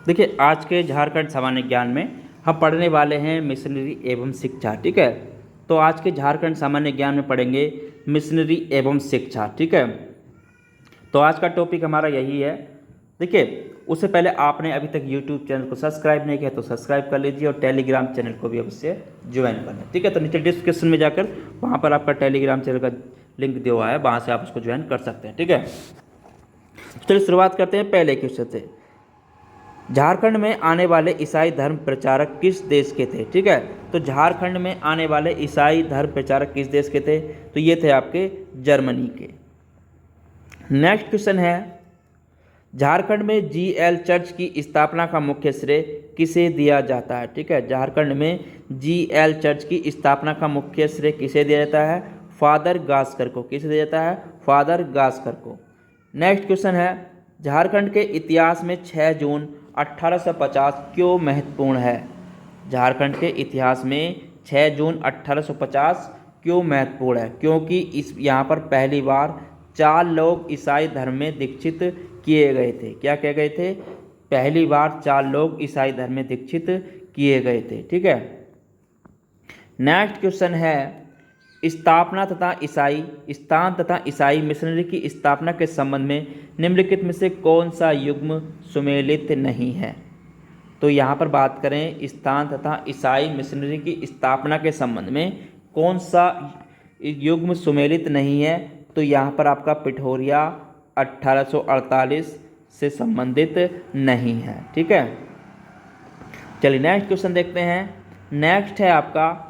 देखिए, आज के झारखंड सामान्य ज्ञान में हम पढ़ने वाले हैं मिशनरी एवं शिक्षा। ठीक है, तो आज के झारखंड सामान्य ज्ञान में पढ़ेंगे मिशनरी एवं शिक्षा। ठीक है, तो आज का टॉपिक हमारा यही है। देखिए, उससे पहले आपने अभी तक यूट्यूब चैनल को सब्सक्राइब नहीं किया तो सब्सक्राइब कर लीजिए और टेलीग्राम चैनल को भी अवश्य ज्वाइन कर लें। ठीक है, तो नीचे डिस्क्रिप्शन में जाकर वहाँ पर आपका टेलीग्राम चैनल का लिंक दिया हुआ है, वहाँ से आप उसको ज्वाइन कर सकते हैं। ठीक है, चलिए शुरुआत करते हैं पहले क्वेश्चन से। झारखंड में आने वाले ईसाई धर्म प्रचारक किस देश के थे? ठीक है, तो झारखंड में आने वाले ईसाई धर्म प्रचारक किस देश के थे? तो ये थे आपके जर्मनी के। नेक्स्ट क्वेश्चन है, झारखंड में जीएल चर्च की स्थापना का मुख्य श्रेय किसे दिया जाता है? ठीक है, झारखंड में जीएल चर्च की स्थापना का मुख्य श्रेय किसे दिया जाता है? फादर गास्कर को। किसे दिया जाता है? फादर गास्कर को। नेक्स्ट क्वेश्चन है, झारखंड के इतिहास में 6 जून 1850 क्यों महत्वपूर्ण है? झारखंड के इतिहास में 6 जून 1850 क्यों महत्वपूर्ण है? क्योंकि इस यहाँ पर पहली बार 4 लोग ईसाई धर्म में दीक्षित किए गए थे। क्या किए गए थे? पहली बार 4 लोग ईसाई धर्म में दीक्षित किए गए थे। ठीक है, नेक्स्ट क्वेश्चन है, स्थापना तथा ईसाई स्थान तथा ईसाई मिशनरी की स्थापना के संबंध में निम्नलिखित में से कौन सा युग्म सुमेलित नहीं है? तो यहाँ पर बात करें स्थान तथा ईसाई मिशनरी की स्थापना के संबंध में कौन सा युग्म सुमेलित नहीं है? तो यहाँ पर आपका पिठोरिया 1848 से संबंधित नहीं है। ठीक है, चलिए नेक्स्ट क्वेश्चन देखते हैं। नेक्स्ट है आपका,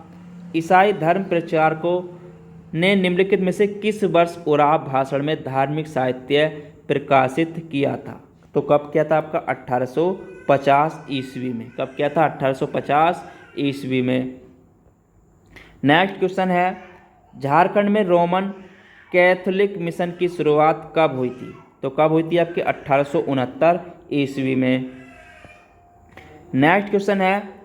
ईसाई धर्म प्रचारकों ने निम्नलिखित में से किस वर्ष उराव भाषण में धार्मिक साहित्य प्रकाशित किया था? तो कब किया था? आपका 1850 ईस्वी में। कब किया था? 1850 ईस्वी में। नेक्स्ट क्वेश्चन है, झारखंड में रोमन कैथोलिक मिशन की शुरुआत कब हुई थी? तो कब हुई थी? आपके 1869 ईस्वी में। नेक्स्ट क्वेश्चन है,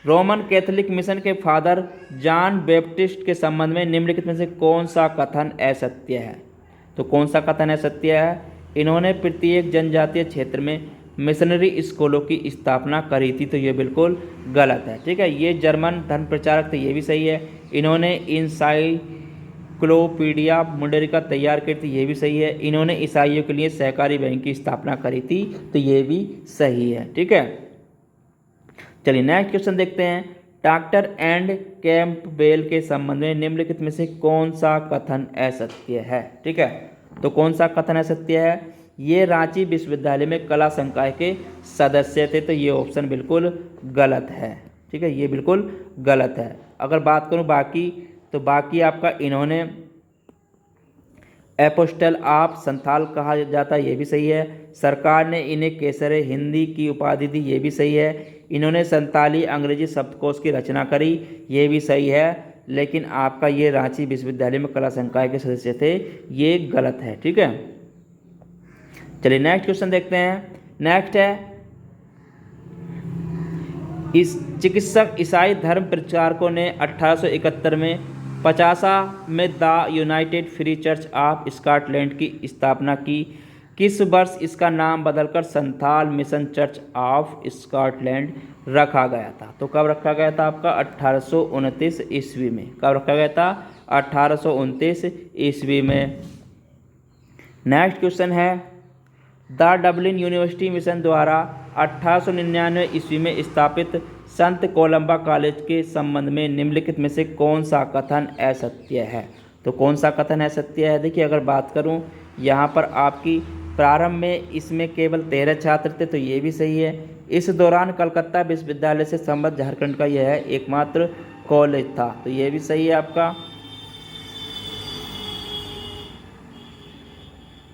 रोमन कैथोलिक मिशन के फादर जॉन बैप्टिस्ट के संबंध में निम्नलिखित में से कौन सा कथन असत्य है? तो कौन सा कथन असत्य है? इन्होंने प्रत्येक जनजातीय क्षेत्र में मिशनरी स्कूलों की स्थापना करी थी। तो ये बिल्कुल गलत है। ठीक है, ये जर्मन धर्म प्रचारक थे, ये भी सही है। इन्होंने इनसाइक्लोपीडिया मुंडरिका तैयार की थी, ये भी सही है। इन्होंने ईसाइयों के लिए सहकारी बैंक की स्थापना करी थी, तो ये भी सही है। ठीक है, चलिए नेक्स्ट क्वेश्चन देखते हैं। डॉक्टर एंड कैंपबेल के संबंध में निम्नलिखित में से कौन सा कथन असत्य है? ठीक है, तो कौन सा कथन असत्य है? ये रांची विश्वविद्यालय में कला संकाय के सदस्य थे, तो ये ऑप्शन बिल्कुल गलत है। ठीक है, ये बिल्कुल गलत है। अगर बात करूं बाकी, तो बाकी आपका इन्होंने एपोस्टल ऑफ संथाल कहा जाता है, ये भी सही है। सरकार ने इन्हें केसरे हिंदी की उपाधि दी, ये भी सही है। इन्होंने संताली अंग्रेजी शब्दकोश की रचना करी, ये भी सही है। लेकिन आपका ये रांची विश्वविद्यालय में कला संकाय के सदस्य थे, ये गलत है। ठीक है, चलिए नेक्स्ट क्वेश्चन देखते हैं। नेक्स्ट है, इस चिकित्सक ईसाई धर्म प्रचारकों ने 1871 में 50 में the United free church of Scotland की स्थापना की। किस वर्ष इसका नाम बदलकर Santhal mission church of Scotland रखा गया था? तो कब रखा गया था? आपका 1829 ईस्वी में। कब रखा गया था? 1829 ईस्वी में। नेक्स्ट क्वेश्चन है, द डबलिन यूनिवर्सिटी मिशन द्वारा 1899 ईस्वी में स्थापित संत कोलंबा कॉलेज के संबंध में निम्नलिखित में से कौन सा कथन असत्य है? तो कौन सा कथन असत्य है? देखिए, अगर बात करूं यहाँ पर आपकी प्रारंभ में इसमें केवल 13 छात्र थे, तो ये भी सही है। इस दौरान कलकत्ता विश्वविद्यालय से संबद्ध झारखंड का यह एकमात्र कॉलेज था, तो ये भी सही है आपका।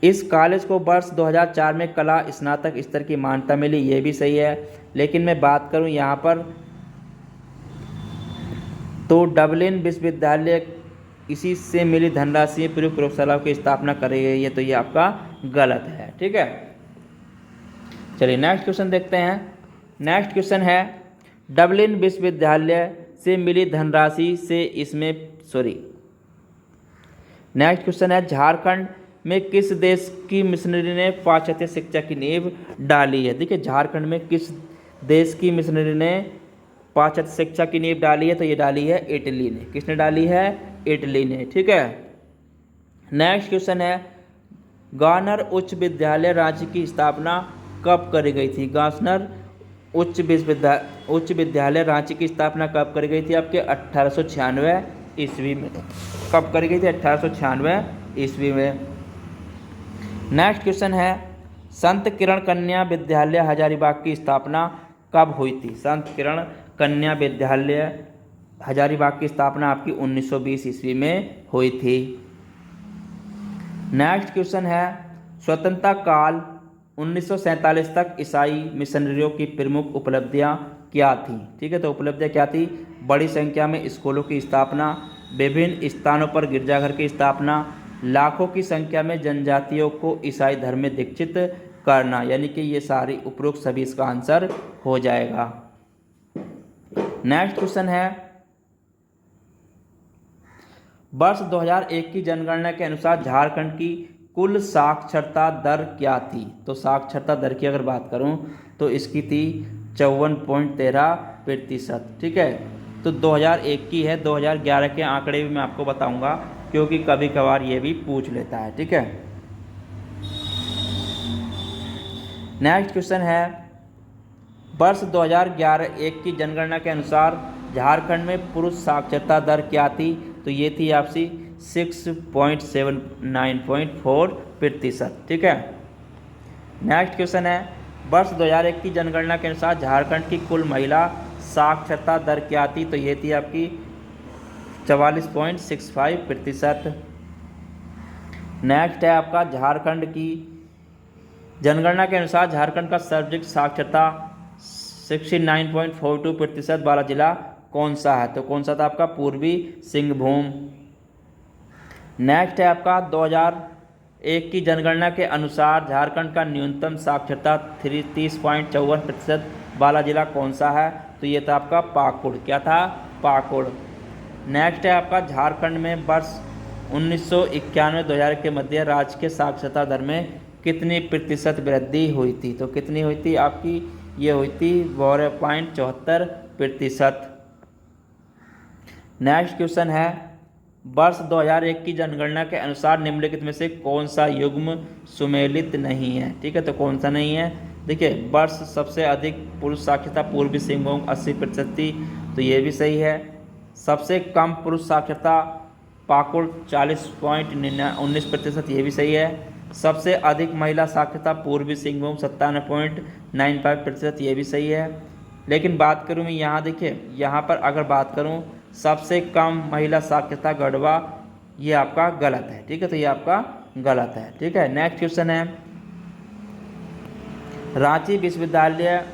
इस कॉलेज को वर्ष 2004 में कला स्नातक स्तर की मान्यता मिली, ये भी सही है। लेकिन मैं बात करूं यहाँ पर, तो डबलिन विश्वविद्यालय इसी से मिली धनराशि प्रयुक्त प्रयोगशाला की स्थापना करी गई है, तो ये आपका गलत है। ठीक है, चलिए नेक्स्ट क्वेश्चन देखते हैं। नेक्स्ट क्वेश्चन है, डबलिन विश्वविद्यालय से मिली धनराशि से इसमें नेक्स्ट क्वेश्चन है, झारखंड में किस देश की मिशनरी ने पाश्चात्य शिक्षा की नींव डाली है? देखिए झारखंड में किस देश की मिशनरी ने पाश्चात्य शिक्षा की नींव डाली है? तो ये डाली है इटली ने। किसने डाली है? इटली ने। ठीक है। नेक्स्ट क्वेश्चन है गार्नर उच्च विद्यालय रांची की स्थापना कब करी गई थी? गार्नर उच्च विद्यालय रांची की स्थापना कब करी गई थी? आपके 1896 ईस्वी में। कब करी गई थी? 1896 ईस्वी में। नेक्स्ट क्वेश्चन है संत किरण कन्या विद्यालय हजारीबाग की स्थापना कब हुई थी? संत किरण कन्या विद्यालय हजारीबाग की स्थापना आपकी 1920 ईस्वी में हुई थी। नेक्स्ट क्वेश्चन है स्वतंत्रता काल 1947 तक ईसाई मिशनरियों की प्रमुख उपलब्धियां क्या थी? ठीक है, तो उपलब्धियां क्या थी? बड़ी संख्या में स्कूलों की स्थापना, विभिन्न स्थानों पर गिरजाघर की स्थापना, लाखों की संख्या में जनजातियों को ईसाई धर्म में दीक्षित करना। यानी कि ये सारी उपरोक्त सभी इसका आंसर हो जाएगा। नेक्स्ट क्वेश्चन है वर्ष 2001 की जनगणना के अनुसार झारखंड की कुल साक्षरता दर क्या थी? तो साक्षरता दर की अगर बात करूं तो इसकी थी 54.13%। ठीक है, तो 2001 की है। 2011 के आंकड़े भी मैं आपको बताऊंगा क्योंकि कभी कभार ये भी पूछ लेता है। ठीक है। नेक्स्ट क्वेश्चन है वर्ष 2011-1 की जनगणना के अनुसार झारखंड में पुरुष साक्षरता दर क्या थी? तो ये थी आपसी 6.79.4%। ठीक है। नेक्स्ट क्वेश्चन है वर्ष 2001 की जनगणना के अनुसार झारखंड की कुल महिला साक्षरता दर क्या थी? तो ये थी आपकी 44.65%। नेक्स्ट है आपका झारखंड की जनगणना के अनुसार झारखंड का सर्वाधिक साक्षरता 69.42% वाला जिला कौन सा है? तो कौन सा था आपका? पूर्वी सिंहभूम। नेक्स्ट है आपका 2001 की जनगणना के अनुसार झारखंड का न्यूनतम साक्षरता 30.54% वाला जिला कौन सा है? तो ये था आपका पाकुड़। क्या था? पाकुड़। नेक्स्ट है आपका झारखंड में वर्ष 1991-2000 के मध्य राज्य के साक्षरता दर में कितनी प्रतिशत वृद्धि हुई थी? तो कितनी हुई थी आपकी? ये हुई थी 12.74%। नेक्स्ट क्वेश्चन है वर्ष 2001 की जनगणना के अनुसार निम्नलिखित में से कौन सा युग्म सुमेलित नहीं है? ठीक है, तो कौन सा नहीं है? देखिए वर्ष सबसे अधिक पुरुष साक्षरता पूर्वी सिंहभूम 80% थी, तो ये भी सही है। सबसे कम पुरुष साक्षरता पाकुड़ 40.19%, ये भी सही है। सबसे अधिक महिला साक्षरता पूर्वी सिंहभूम 97.95%, ये भी सही है। लेकिन बात करूं मैं यहाँ, देखिए यहाँ पर अगर बात करूं सबसे कम महिला साक्षरता गढ़वा, ये आपका गलत है। ठीक है, तो ये आपका गलत है। ठीक है। नेक्स्ट क्वेश्चन है रांची विश्वविद्यालय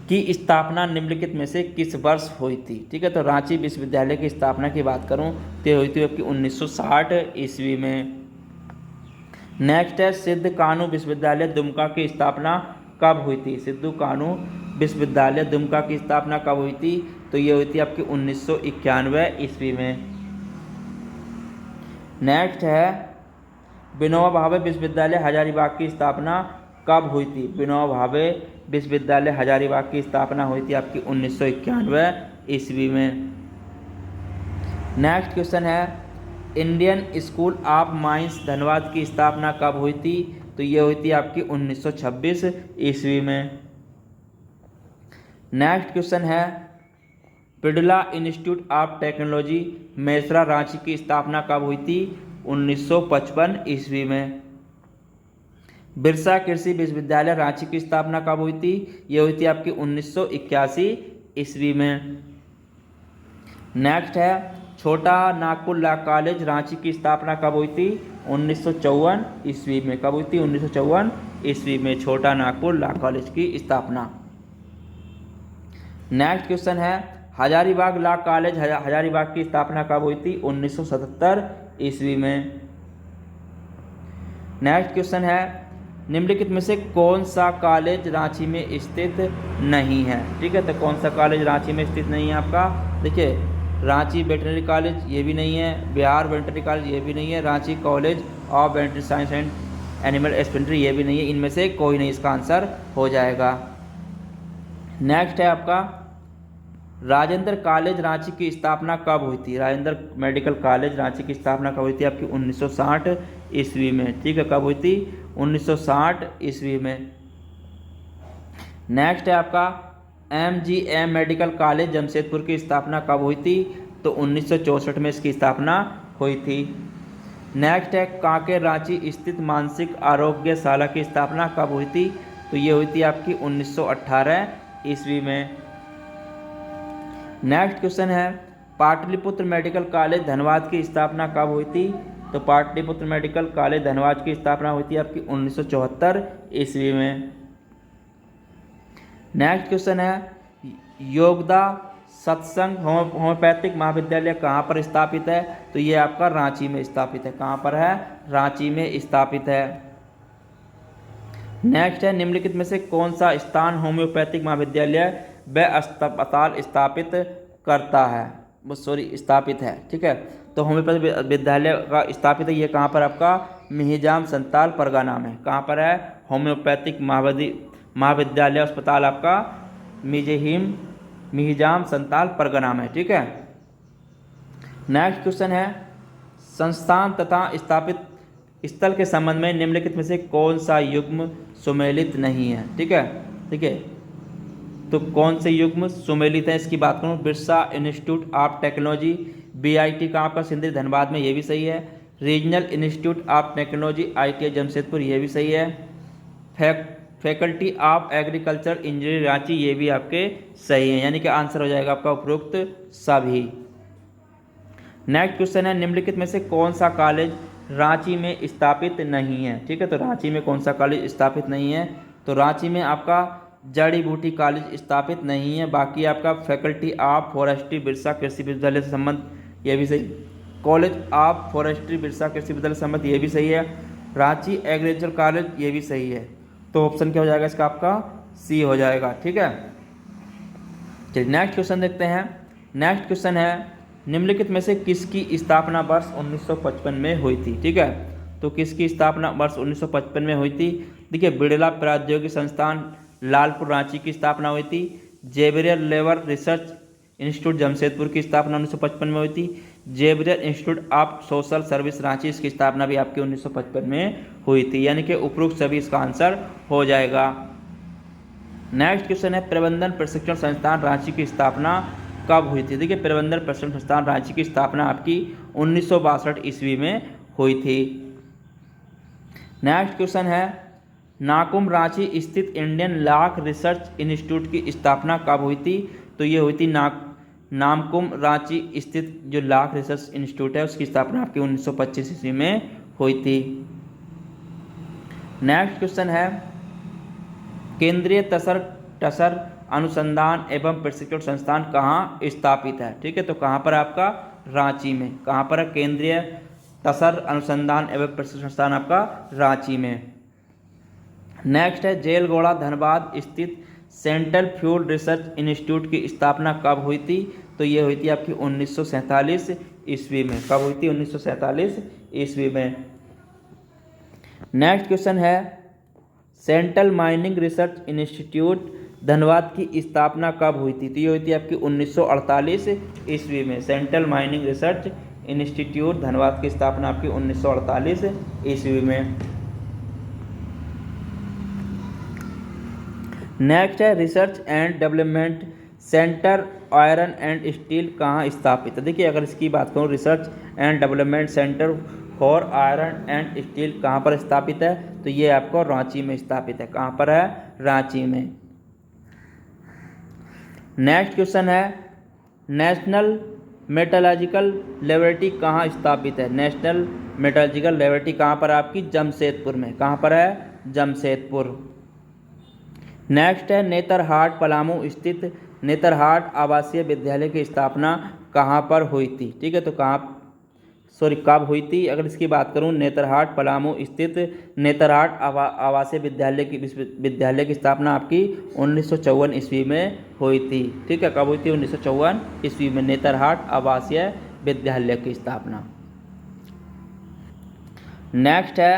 की स्थापना निम्नलिखित में से किस वर्ष हुई थी? ठीक है, तो रांची विश्वविद्यालय की स्थापना की बात करूं तो हुई थी आपकी 1960 ईस्वी में। नेक्स्ट है सिद्ध कान्हू विश्वविद्यालय दुमका की स्थापना कब हुई थी? सिद्धू कान्हू विश्वविद्यालय दुमका की स्थापना कब हुई थी? तो ये हुई थी आपकी 1991 ईस्वी में। नेक्स्ट है विनोबा भावे विश्वविद्यालय हजारीबाग की स्थापना कब हुई थी? विनोबा भावे विश्वविद्यालय हजारीबाग की स्थापना हुई थी आपकी 1991 ईस्वी में। नेक्स्ट क्वेश्चन है Indian school of mines Dhanbad की स्थापना कब हुई थी? तो ये हुई थी आपकी 1926 ईस्वी में। नेक्स्ट क्वेश्चन है Birla institute of technology Mesra Ranchi की स्थापना कब हुई थी? 1955 ईस्वी में। बिरसा कृषि विश्वविद्यालय रांची की स्थापना कब हुई थी? ये हुई थी आपकी 1981 ईस्वी में। नेक्स्ट है छोटा नागपुर लॉ कॉलेज रांची की स्थापना कब हुई थी? 1954 ईस्वी में। कब हुई थी? 1954 ईस्वी में छोटा नागपुर लॉ कॉलेज की स्थापना। नेक्स्ट क्वेश्चन है हजारीबाग लॉ कॉलेज हजारीबाग की स्थापना कब हुई थी? 1977 ईस्वी में। नेक्स्ट क्वेश्चन है निम्नलिखित में से कौन सा कॉलेज रांची में स्थित नहीं है? ठीक है, तो कौन सा कॉलेज रांची में स्थित नहीं है आपका? देखिए रांची वेटरनरी कॉलेज ये भी नहीं है, बिहार वेटरनरी कॉलेज ये भी नहीं है, Ranchi college of veterinary science and animal husbandry, ये भी नहीं है, इनमें से कोई नहीं इसका आंसर हो जाएगा। नेक्स्ट है आपका राजेंद्र कॉलेज रांची की स्थापना कब हुई थी। राजेंद्र मेडिकल कॉलेज रांची की स्थापना कब हुई थी आपकी 1960 ईस्वी में। ठीक है, कब हुई थी 1960 ईस्वी में। नेक्स्ट है आपका MGM मेडिकल कॉलेज जमशेदपुर की स्थापना कब हुई थी, तो 1964 में इसकी स्थापना हुई थी। नेक्स्ट है कांकेर रांची स्थित मानसिक आरोग्यशाला की स्थापना कब हुई थी, तो ये हुई थी आपकी 1918 ईस्वी में। नेक्स्ट क्वेश्चन है पाटलिपुत्र मेडिकल कॉलेज धनबाद की स्थापना कब हुई थी, तो पाटलिपुत्र मेडिकल कॉलेज धनबाद की स्थापना हुई थी आपकी 1974 ईस्वी में। नेक्स्ट क्वेश्चन है योगदा सत्संग होम्योपैथिक महाविद्यालय कहाँ पर स्थापित है, तो ये आपका रांची में स्थापित है। कहाँ पर है, रांची में स्थापित है। नेक्स्ट है निम्नलिखित में से कौन सा स्थान होम्योपैथिक महाविद्यालय व अस्पताल स्थापित करता है, स्थापित है। ठीक है, तो होम्योपैथिक विद्यालय का स्थापित है ये कहाँ पर आपका मिहिजाम संताल परगना में। कहाँ पर है, होम्योपैथिक महाविद्यालय अस्पताल आपका मिहिजाम संताल परगना में। ठीक है। नेक्स्ट क्वेश्चन है संस्थान तथा स्थापित स्थल के संबंध में निम्नलिखित में से कौन सा युग्म सुमेलित नहीं है। ठीक है, ठीक है, तो कौन से युग्म सुमेलित है इसकी बात करूँ, Birsa institute of technology BIT का आपका सिंदरी धनबाद में, ये भी सही है। Regional institute of technology ITI Jamshedpur, ये भी सही है। Faculty of agriculture engineering Ranchi, ये भी आपके सही हैं, यानी कि आंसर हो जाएगा आपका उपरोक्त सभी। नेक्स्ट क्वेश्चन है निम्नलिखित में से कौन सा कॉलेज रांची में स्थापित नहीं है। ठीक है, तो रांची में कौन सा कॉलेज स्थापित नहीं है, तो रांची में आपका जड़ी बूटी कॉलेज स्थापित नहीं है। बाकी आपका फैकल्टी ऑफ फॉरेस्ट्री बिरसा कृषि विश्वविद्यालय से संबंध, ये भी सही। कॉलेज ऑफ फॉरेस्ट्री बिरसा कृषि विश्वविद्यालय से संबंध, ये भी सही है। रांची एग्रीकल्चर कॉलेज, ये भी सही है। तो ऑप्शन क्या हो जाएगा इसका, आपका C हो जाएगा। ठीक है, चलिए नेक्स्ट क्वेश्चन देखते हैं। नेक्स्ट क्वेश्चन है निम्नलिखित में से किसकी स्थापना वर्ष 1955 में हुई थी। ठीक है, तो किसकी स्थापना वर्ष 1955 में हुई थी, देखिए बिड़ला प्रौद्योगिकी संस्थान लालपुर रांची की स्थापना हुई थी। Xavier labour research institute Jamshedpur की स्थापना 1955 में हुई थी। Xavier institute of social service Ranchi, इसकी स्थापना भी आपकी 1955 में हुई थी, यानी कि उपरोक्त सभी इसका आंसर हो जाएगा। नेक्स्ट क्वेश्चन है प्रबंधन प्रशिक्षण संस्थान रांची की स्थापना कब हुई थी। देखिए प्रबंधन प्रशिक्षण संस्थान रांची की स्थापना आपकी 1962 ईस्वी में हुई थी। नेक्स्ट क्वेश्चन है नाकुम रांची स्थित इंडियन लाख रिसर्च इंस्टीट्यूट की स्थापना कब हुई थी, तो ये हुई थी नामकुम रांची स्थित जो लाख रिसर्च इंस्टीट्यूट है उसकी स्थापना आपकी 1925 ईस्वी में हुई थी। नेक्स्ट क्वेश्चन है केंद्रीय टसर अनुसंधान एवं प्रशिक्षण संस्थान कहाँ स्थापित है। ठीक है, तो कहाँ पर आपका रांची में। कहाँ पर है, केंद्रीय टसर अनुसंधान एवं प्रशिक्षण संस्थान आपका रांची में। नेक्स्ट है जेलगोड़ा धनबाद स्थित सेंट्रल फ्यूल रिसर्च इंस्टीट्यूट की स्थापना कब हुई थी, तो ये हुई थी आपकी 1947 ईस्वी में। कब हुई थी, 1947 ईस्वी में। नेक्स्ट क्वेश्चन है central mining research institute Dhanbad की स्थापना कब हुई थी, तो ये हुई थी आपकी 1948 ईस्वी में। Central mining research institute Dhanbad की स्थापना आपकी 1948 ईस्वी में। नेक्स्ट है research and development centre iron and steel कहाँ स्थापित है। देखिए अगर इसकी बात करूँ research and development centre for iron and steel कहाँ पर स्थापित है, तो ये आपको रांची में स्थापित है। कहाँ पर है, रांची में। नेक्स्ट क्वेश्चन है नेशनल मेटलर्जिकल लेबोरेटरी कहाँ स्थापित है। नेशनल मेटलर्जिकल लेबोरेटरी कहाँ पर आपकी, जमशेदपुर में। कहाँ पर है, जमशेदपुर। नेक्स्ट है नेतरहाट पलामू स्थित नेतरहाट आवासीय विद्यालय की स्थापना कहाँ पर हुई थी। ठीक है, तो कब हुई थी। अगर इसकी बात करूँ नेतरहाट पलामू स्थित नेतरहाट आवासीय विद्यालय की स्थापना आपकी 1954 ईस्वी में हुई थी। ठीक है, कब हुई थी, 1954 ईस्वी में नेतरहाट आवासीय विद्यालय की स्थापना। नेक्स्ट है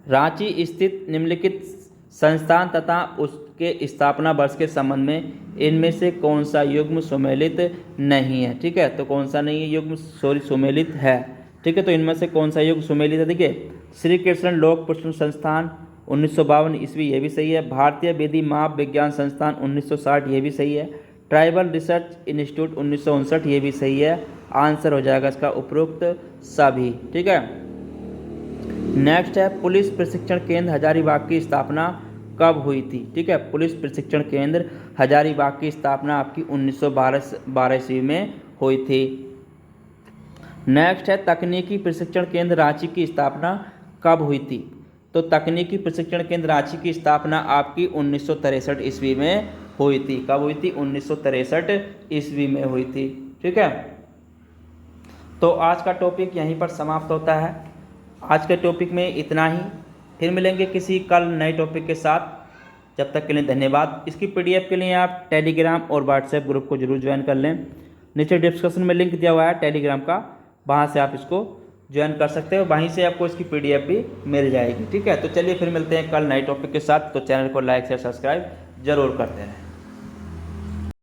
रांची स्थित निम्नलिखित संस्थान तथा उसके स्थापना वर्ष के संबंध में इनमें से कौन सा युग्म सुमेलित नहीं है। ठीक है, तो कौन सा नहीं है युग्म, सॉरी सुमेलित है। ठीक है, तो इनमें से कौन सा युग्म सुमेलित है। देखिए, श्री कृष्ण लोक प्रशिक्षण संस्थान 1952 ईस्वी, ये भी सही है। भारतीय विधि माप विज्ञान संस्थान 1960, ये भी सही है। ट्राइबल रिसर्च इंस्टीट्यूट 1959, ये भी सही है। आंसर हो जाएगा इसका उपरोक्त सभी। ठीक है, नेक्स्ट है पुलिस प्रशिक्षण केंद्र हजारीबाग की स्थापना कब हुई थी। ठीक है, पुलिस प्रशिक्षण केंद्र हजारीबाग की स्थापना आपकी 1912 ईस्वी में हुई थी। नेक्स्ट है तकनीकी प्रशिक्षण केंद्र रांची की स्थापना कब हुई थी। तो तकनीकी प्रशिक्षण केंद्र रांची की स्थापना आपकी 1963 ईस्वी में हुई थी। कब हुई थी, 1963 ईस्वी में हुई थी। ठीक है, तो आज का टॉपिक यहीं पर समाप्त होता है। आज के टॉपिक में इतना ही, फिर मिलेंगे किसी कल नए टॉपिक के साथ। जब तक के लिए धन्यवाद। इसकी पीडीएफ के लिए आप टेलीग्राम और व्हाट्सएप ग्रुप को जरूर ज्वाइन कर लें। नीचे डिस्क्रिप्शन में लिंक दिया हुआ है टेलीग्राम का, वहाँ से आप इसको ज्वाइन कर सकते हो। वहीं से आपको इसकी पीडीएफ भी मिल जाएगी। ठीक है, तो चलिए फिर मिलते हैं कल नए टॉपिक के साथ। तो चैनल को लाइक शेयर सब्सक्राइब जरूर करते रहें।